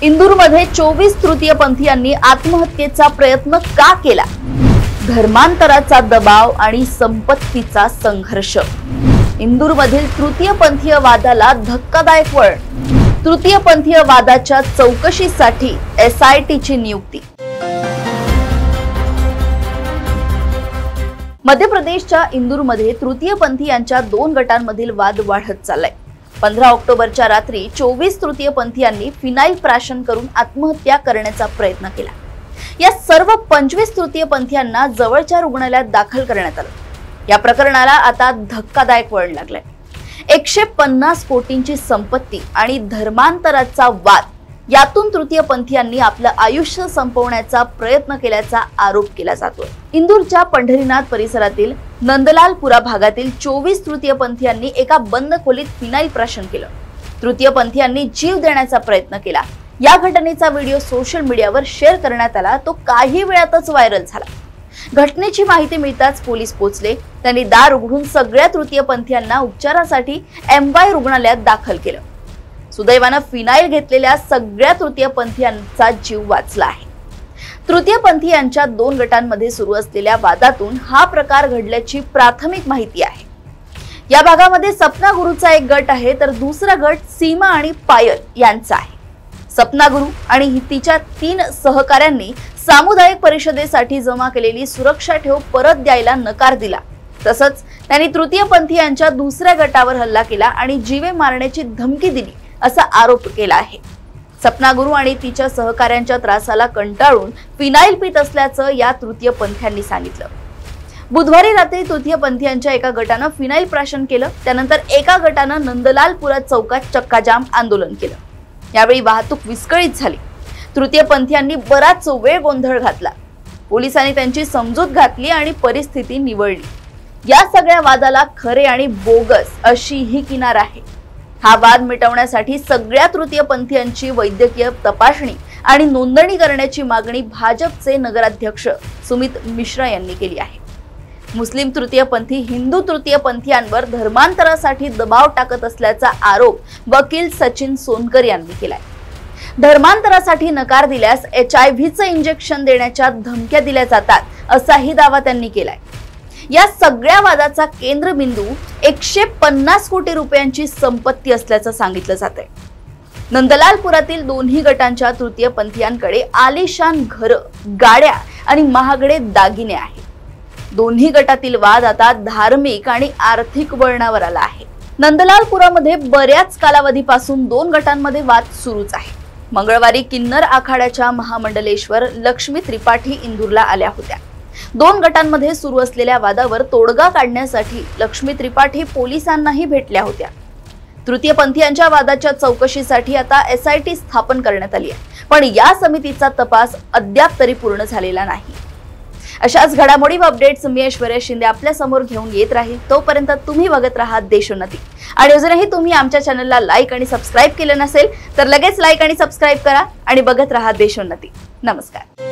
इंदूरमध्ये 24 तृतीयपंथीयांनी आत्महत्येचा प्रयत्न का केला? धर्मांतराचा दबाव आणि संपत्तीचा संघर्ष. इंदूरमधील तृतीयपंथीय वादाला धक्कादायक वळण. तृतीयपंथीय वादाच्या चौकशीसाठी SITची नियुक्ती. मध्य प्रदेशच्या इंदूरमध्ये तृतीयपंथीयांच्या 2 गटांमधील वाद वाढत चाललाय. 15 ऑक्टोबरच्या रात्री 24 तृतीयपंथीयांनी फिनाईल प्राशन करून आत्महत्या करण्याचा प्रयत्न केला. या सर्व 25 तृतीयपंथीयांना जवळच्या रुग्णालयात दाखल करण्यात आलं. या प्रकरणाला आता धक्कादायक वळण लागलंय. 150 कोटींची संपत्ती आणि धर्मांतराचा वाद यातून तृतीयपंथीयांनी आपलं आयुष्य संपवण्याचा प्रयत्न केल्याचा आरोप केला जातोय. इंदूरच्या पंढरीनाथ परिसरातील नंदलालपुरा भागातील 24 तृतीयपंथीयांनी एका बंद खोलीत फिनाईल प्राशन केलं. तृतीयपंथीयांनी जीव देण्याचा प्रयत्न केला. या घटनेचा व्हिडिओ सोशल मीडियावर शेअर करण्यात आला. तो काही वेळातच व्हायरल झाला. घटनेची माहिती मिळताच पोलीस पोहोचले. त्यांनी दार उघडून सगळ्या तृतीयपंथीयांना उपचारासाठी MY रुग्णालयात दाखल केलं. सुदैवानं फिनाईल घेतलेल्या सगळ्या तृतीयपंथीयांचा जीव वाचला आहे. तृतीयपंथीयांच्या 2 गटांमध्ये सुरू असलेल्या वादातून हा प्रकार घडल्याची प्राथमिक माहिती आहे. या भागामध्ये सपना गुरुचा एक गट आहे, तर दुसरा गट सीमा आणि पायल यांचा आहे. सपना गुरु आणि तिच्या 3 सहकाऱ्यांनी सामुदायिक परिषदेसाठी जमा केलेली सुरक्षा ठेव परत द्यायला नकार दिला. तसंच त्यांनी तृतीयपंथीयांच्या दुसऱ्या गटावर हल्ला केला आणि जीवे मारण्याची धमकी दिली असा आरोप केला आहे. सपना गुरु आणि तिच्या सहकाऱ्यांच्या त्रासाला कंटाळून फिनाईल पित असल्याचं या तृतीयपंथीयांनी सांगितलं. बुधवारी रात्री तृतीयपंथीयांच्या एका गटानं फिनाईल प्राशन केलं. त्यानंतर एका गटानं नंदलालपुरा चौकात चक्काजाम आंदोलन केलं. यावेळी वाहतूक विस्कळीत झाली. तृतीयपंथीयांनी बराच वेळ गोंधळ घातला. पोलिसांनी त्यांची समजूत घातली आणि परिस्थिती निवळली. या सगळ्या वादाला खरे आणि बोगस अशी ही किनार आहे. हा वाद मिटवण्यासाठी सगळ्या तृतीयपंथीयांची वैद्यकीय तपासणी आणि नोंदणी करण्याची मागणी भाजपचे नगराध्यक्ष सुमित मिश्रा यांनी केली आहे. मुस्लिम तृतीयपंथी हिंदू तृतीयपंथीयांवर धर्मांतरासाठी दबाव टाकत असल्याचा आरोप वकील सचिन सोनकर यांनी केलाय. धर्मांतरासाठी नकार दिल्यास HIVचं इंजेक्शन देण्याच्या धमक्या दिल्या जातात असाही दावा त्यांनी केलाय. या सगळ्या वादाचा केंद्रबिंदू 150 कोटी रुपयांची संपत्ती असल्याचं सांगितलं जातंय. नंदलालपुरातील दोन्ही गटांच्या तृतीयपंथीयांकडे आलिशान घरं, गाड्या आणि महागडे दागिने आहेत. दोन्ही गटातील वाद आता धार्मिक आणि आर्थिक वळणावर आला आहे. नंदलालपुरामध्ये बऱ्याच कालावधीपासून 2 गटांमध्ये वाद सुरूच आहे. मंगळवारी किन्नर आखाड्याच्या महामंडलेश्वर लक्ष्मी त्रिपाठी इंदूरला आल्या होत्या. 2 गटांमध्ये सुरू असलेल्या वादावर तोडगा काढण्यासाठी लक्ष्मी त्रिपाठी पोलिसांनाही भेटल्या होत्या. तृतीयपंथीयांच्या वादाच्या चौकशीसाठी आता SIT स्थापन करण्यात आली आहे. पण या समितीचा तपास अद्याप तरी पूर्ण झालेला नाही. अशाच घडामोडी व अपडेट्स मी ऐश्वर्या शिंदे आपल्या समोर घेऊन येत राहील. तोपर्यंत तुम्ही बघत राहा देशोन्नती. आणि अजूनही तुम्ही आमच्या चॅनलला लाईक आणि सबस्क्राईब केलं नसेल तर लगेच लाईक आणि सबस्क्राईब करा आणि बघत राहा देशोन्नती. नमस्कार.